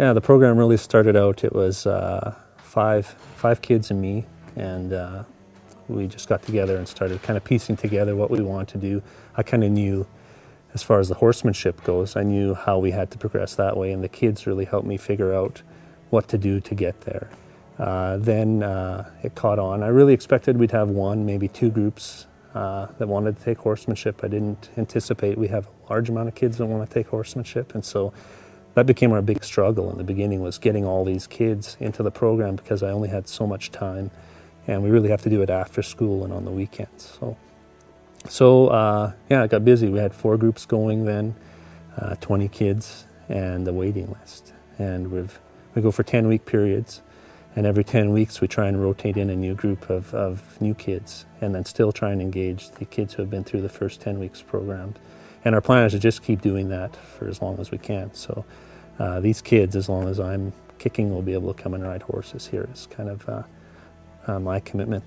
Yeah, the program really started out, it was five kids and me, and we just got together and started kind of piecing together what we wanted to do. I kind of knew, as far as the horsemanship goes, I knew how we had to progress that way, and the kids really helped me figure out what to do to get there. Then it caught on. I really expected we'd have one, maybe two groups that wanted to take horsemanship. I didn't anticipate we have a large amount of kids that want to take horsemanship, and so that became our big struggle in the beginning, was getting all these kids into the program, because I only had so much time, and we really have to do it after school and on the weekends. So yeah, it got busy. We had 4 groups going then, 20 kids, and a waiting list. And we go for 10-week periods, and every 10 weeks we try and rotate in a new group of new kids, and then still try and engage the kids who have been through the first 10 weeks program. And our plan is to just keep doing that for as long as we can. So these kids, as long as I'm kicking, will be able to come and ride horses here. Is kind of my commitment.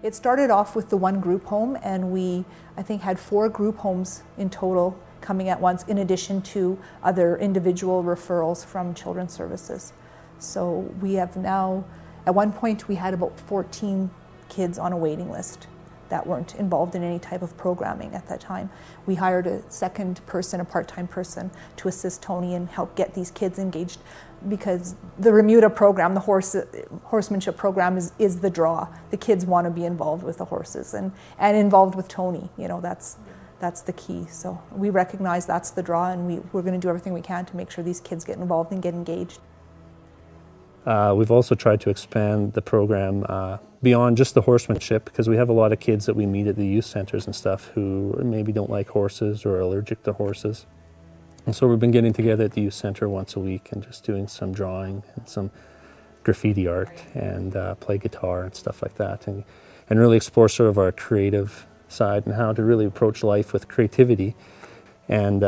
It started off with the one group home, and we, I think, had 4 group homes in total coming at once, in addition to other individual referrals from Children's Services. So we have now, at one point we had about 14 kids on a waiting list that weren't involved in any type of programming at that time. We hired a second person, a part-time person, to assist Tony and help get these kids engaged, because the Remuda program, the horsemanship program, is the draw. The kids want to be involved with the horses and involved with Tony. You know, that's the key. So we recognize that's the draw, and we're going to do everything we can to make sure these kids get involved and get engaged. We've also tried to expand the program beyond just the horsemanship, because we have a lot of kids that we meet at the youth centers and stuff who maybe don't like horses or are allergic to horses. And so we've been getting together at the youth center once a week and just doing some drawing and some graffiti art and play guitar and stuff like that, and really explore sort of our creative side and how to really approach life with creativity. And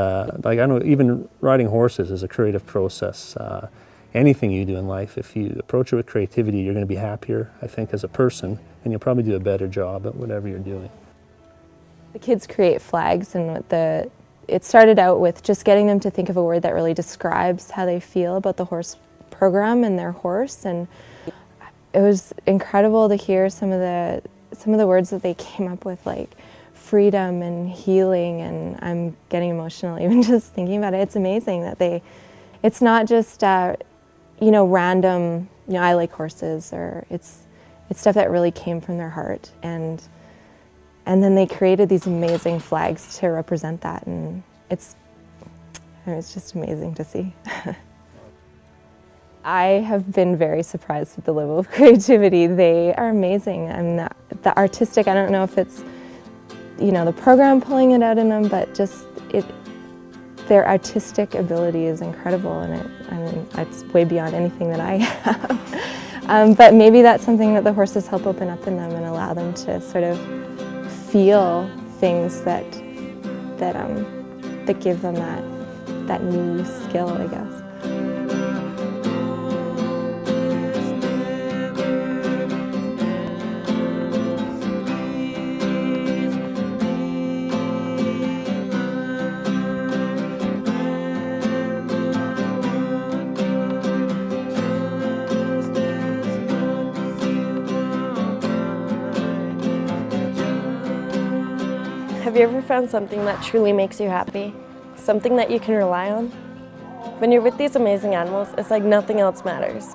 like, I know even riding horses is a creative process. Anything you do in life, if you approach it with creativity, you're going to be happier, I think, as a person, and you'll probably do a better job at whatever you're doing. The kids create flags, and it started out with just getting them to think of a word that really describes how they feel about the horse program and their horse, and it was incredible to hear some of the words that they came up with, like freedom and healing, and I'm getting emotional even just thinking about it. It's amazing that it's not just random, I like horses, or it's stuff that really came from their heart, and then they created these amazing flags to represent that, and it's just amazing to see. I have been very surprised with the level of creativity. They are amazing. The artistic, I don't know if it's the program pulling it out in them, but just their artistic ability is incredible, and it's way beyond anything that I have. But maybe that's something that the horses help open up in them and allow them to sort of feel things that give them that new skill, I guess. Have you ever found something that truly makes you happy? Something that you can rely on? When you're with these amazing animals, it's like nothing else matters.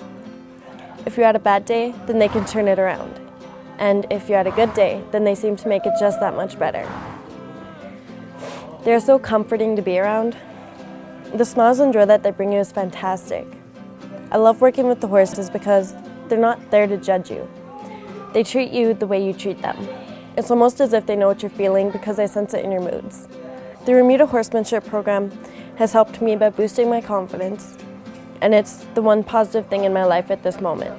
If you're at a bad day, then they can turn it around. And if you're at a good day, then they seem to make it just that much better. They're so comforting to be around. The smiles and joy that they bring you is fantastic. I love working with the horses because they're not there to judge you. They treat you the way you treat them. It's almost as if they know what you're feeling because they sense it in your moods. The Remunda Horsemanship Program has helped me by boosting my confidence, and it's the one positive thing in my life at this moment.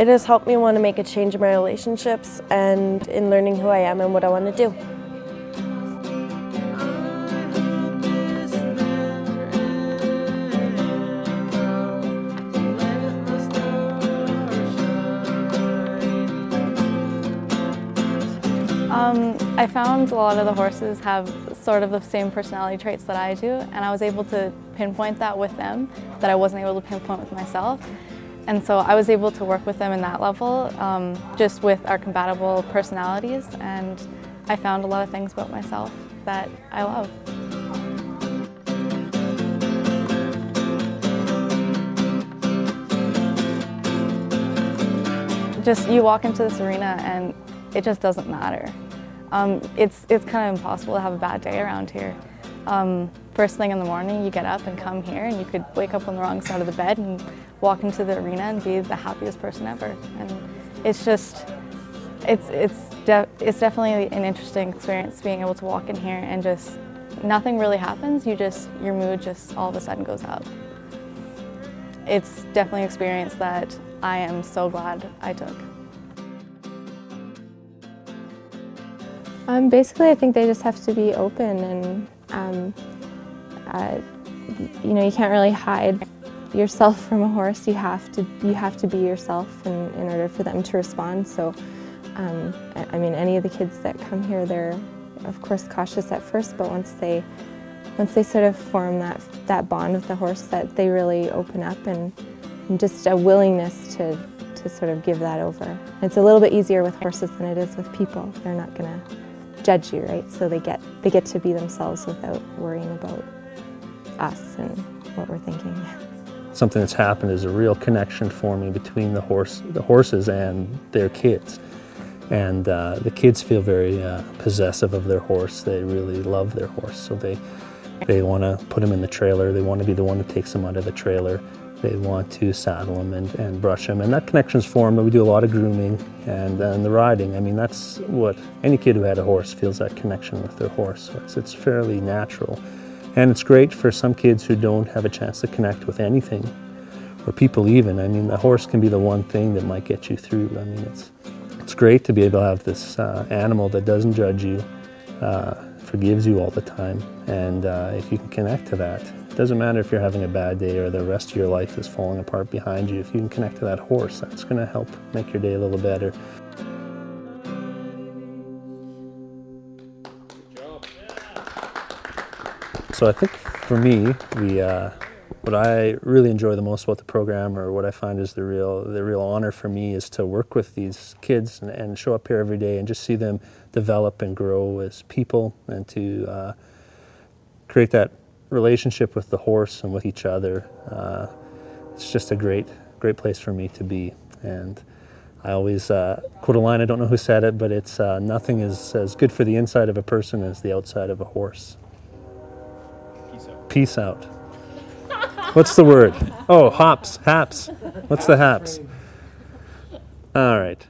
It has helped me want to make a change in my relationships and in learning who I am and what I want to do. I found a lot of the horses have sort of the same personality traits that I do, and I was able to pinpoint that with them that I wasn't able to pinpoint with myself. And so I was able to work with them in that level, just with our compatible personalities, and I found a lot of things about myself that I love. Just you walk into this arena and it just doesn't matter. It's kind of impossible to have a bad day around here. First thing in the morning, you get up and come here, and you could wake up on the wrong side of the bed and walk into the arena and be the happiest person ever. And it's just, it's definitely an interesting experience being able to walk in here and just nothing really happens. Your mood just all of a sudden goes up. It's definitely an experience that I am so glad I took. Basically, I think they just have to be open, and you know, you can't really hide yourself from a horse. You have to be yourself in order for them to respond. So, I mean, any of the kids that come here, they're of course cautious at first, but once they sort of form that bond with the horse, that they really open up, and just a willingness to sort of give that over. It's a little bit easier with horses than it is with people. They're not going to judge you, right? So they get to be themselves without worrying about us and what we're thinking. Something that's happened is a real connection forming between the horses and their kids. And the kids feel very possessive of their horse. They really love their horse, so they want to put him in the trailer. They want to be the one that takes him out of the trailer. They want to saddle him and brush him, and that connection's formed. We do a lot of grooming and the riding. I mean, that's what any kid who had a horse feels, that connection with their horse. So it's fairly natural, and it's great for some kids who don't have a chance to connect with anything, or people even. I mean, the horse can be the one thing that might get you through. I mean, it's great to be able to have this animal that doesn't judge you, forgives you all the time, and if you can connect to that. It doesn't matter if you're having a bad day or the rest of your life is falling apart behind you. If you can connect to that horse, that's going to help make your day a little better. So I think for me, what I really enjoy the most about the program, or what I find is the real honor for me, is to work with these kids and show up here every day and just see them develop and grow as people, and to create that relationship with the horse and with each other. It's just a great place for me to be. And I always quote a line, I don't know who said it, but it's nothing is as good for the inside of a person as the outside of a horse. Peace out. Peace out. What's the word? Oh, haps. What's the haps? All right.